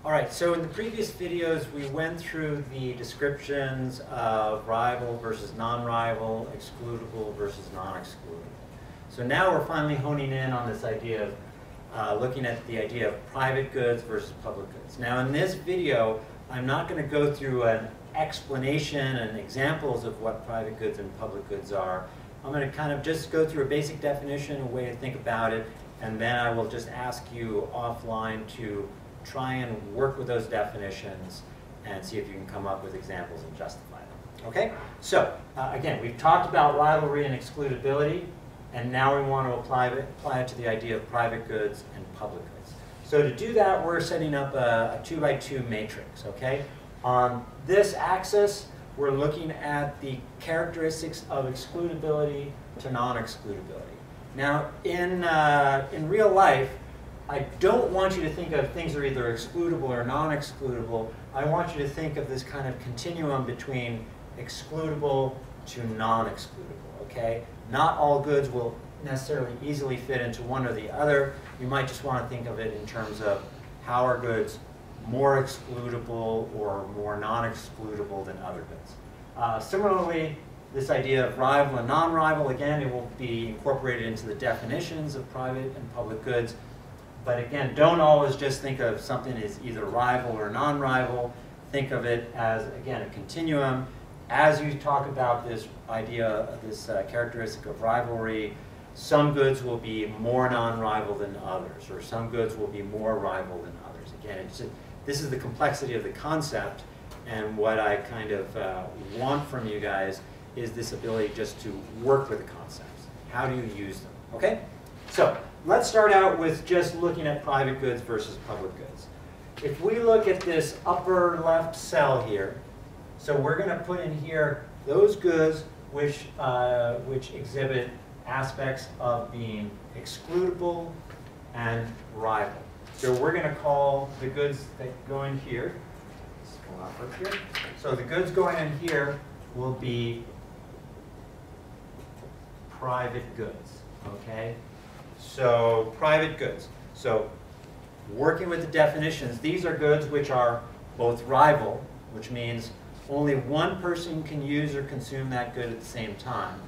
All right, so in the previous videos, we went through the descriptions of rival versus non-rival, excludable versus non-excludable. So now we're finally honing in on this idea of looking at the idea of private goods versus public goods. Now in this video, I'm not going to go through an explanation and examples of what private goods and public goods are. I'm going to kind of just go through a basic definition, a way to think about it, and then I will just ask you offline to try and work with those definitions and see if you can come up with examples and justify them. Okay? So, again, we've talked about rivalry and excludability, and now we want to apply it to the idea of private goods and public goods. So to do that, we're setting up a 2x2 matrix, okay? On this axis, we're looking at the characteristics of excludability to non-excludability. Now, in real life, I don't want you to think of things are either excludable or non-excludable. I want you to think of this kind of continuum between excludable to non-excludable, okay? Not all goods will necessarily easily fit into one or the other. You might just want to think of it in terms of how are goods more excludable or more non-excludable than other goods. Similarly, this idea of rival and non-rival, again, it will be incorporated into the definitions of private and public goods. But again, don't always just think of something as either rival or non-rival. Think of it as, again, a continuum. As you talk about this idea, this characteristic of rivalry, some goods will be more non-rival than others, or some goods will be more rival than others. Again, this is the complexity of the concept, and what I kind of want from you guys is this ability just to work with the concepts. How do you use them? Okay? So let's start out with just looking at private goods versus public goods. If we look at this upper left cell here, so we're going to put in here those goods which exhibit aspects of being excludable and rival. So we're going to call the goods that go in here, let's go off up here. So the goods going in here will be private goods, okay? So private goods. So working with the definitions, these are goods which are both rival, which means only one person can use or consume that good at the same time.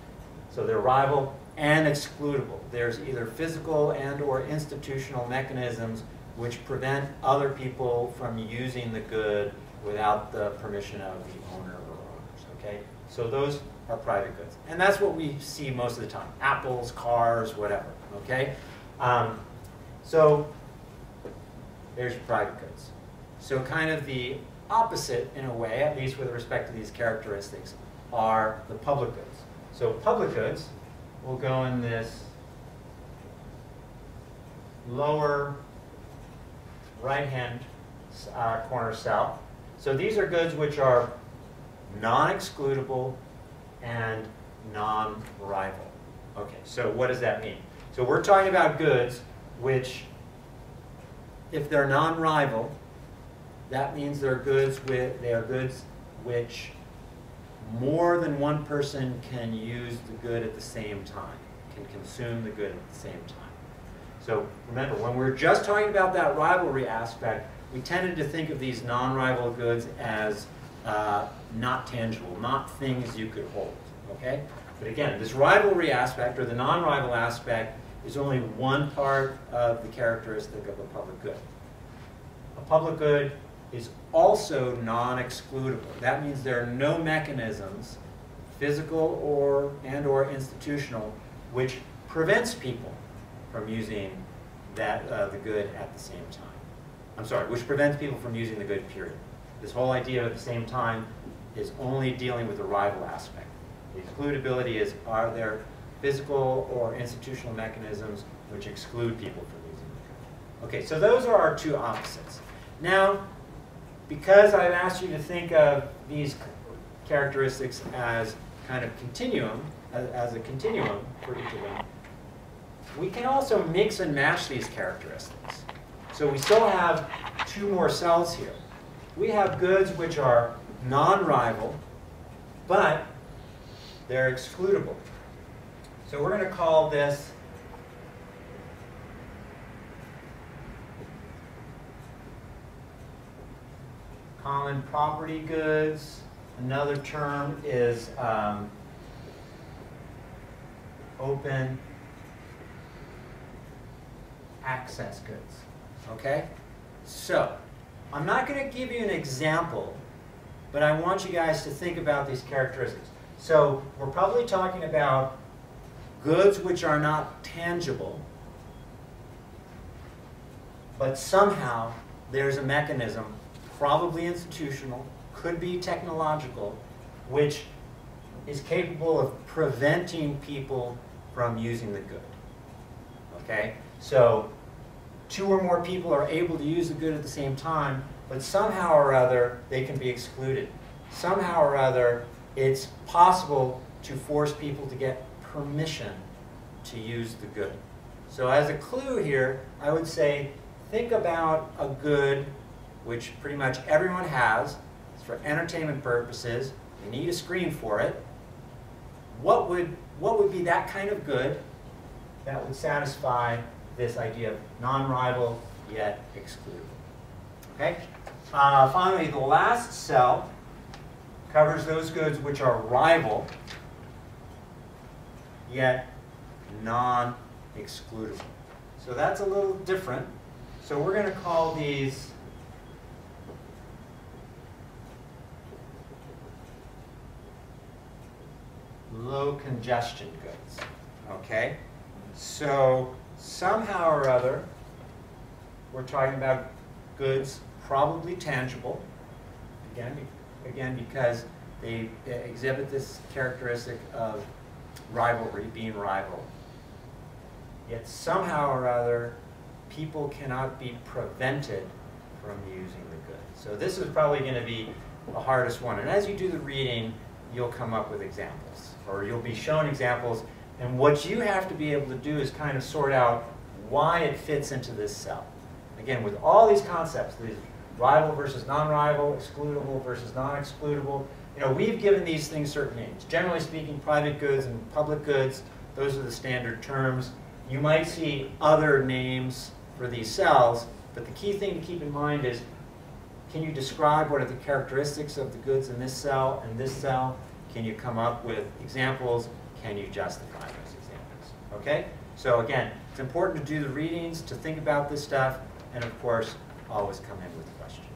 So they're rival and excludable. There's either physical and or institutional mechanisms which prevent other people from using the good without the permission of the owner or owners, okay? So those are private goods. And that's what we see most of the time. Apples, cars, whatever, okay? So there's your private goods. So kind of the opposite, in a way, at least with respect to these characteristics, are the public goods. So public goods will go in this lower right-hand corner cell. So these are goods which are non-excludable and non-rival. Okay, so what does that mean? So we're talking about goods which, if they're non-rival, that means they are goods which more than one person can use the good at the same time, can consume the good at the same time. So remember, when we're just talking about that rivalry aspect, we tended to think of these non-rival goods as not tangible, not things you could hold, okay? But again, this rivalry aspect, or the non-rival aspect, is only one part of the characteristic of a public good. A public good is also non-excludable. That means there are no mechanisms, physical and/or institutional, which prevents people from using the good at the same time. I'm sorry, which prevents people from using the good, period. This whole idea of at the same time is only dealing with the rival aspect. The excludability is, are there physical or institutional mechanisms which exclude people from using the good? Okay, so those are our two opposites. Now, because I've asked you to think of these characteristics as kind of continuum, as a continuum for each of them, we can also mix and match these characteristics. So we still have two more cells here. We have goods which are non-rival, but they're excludable. So we're going to call this common property goods. Another term is open access goods. Okay? So, I'm not going to give you an example, but I want you guys to think about these characteristics. So, we're probably talking about goods which are not tangible, but somehow there's a mechanism, probably institutional, could be technological, which is capable of preventing people from using the good. Okay? So, two or more people are able to use the good at the same time, but somehow or other they can be excluded. Somehow or other it's possible to force people to get permission to use the good. So as a clue here, I would say think about a good which pretty much everyone has. It's for entertainment purposes. You need a screen for it. What would be that kind of good that would satisfy this idea of non-rival yet excludable? Okay? Finally, the last cell covers those goods which are rival yet non-excludable. So that's a little different. So we're going to call these low congestion goods. Okay? So somehow or other, we're talking about goods probably tangible, again because they exhibit this characteristic of rivalry, being rival. Yet somehow or other, people cannot be prevented from using the good. So this is probably going to be the hardest one. And as you do the reading, you'll come up with examples, or you'll be shown examples. And what you have to be able to do is kind of sort out why it fits into this cell. Again, with all these concepts, these rival versus non-rival, excludable versus non-excludable, you know, we've given these things certain names. Generally speaking, private goods and public goods, those are the standard terms. You might see other names for these cells, but the key thing to keep in mind is, can you describe what are the characteristics of the goods in this cell and this cell? Can you come up with examples? Can you justify those examples? Okay? So again, it's important to do the readings, to think about this stuff, and of course, always come in with questions.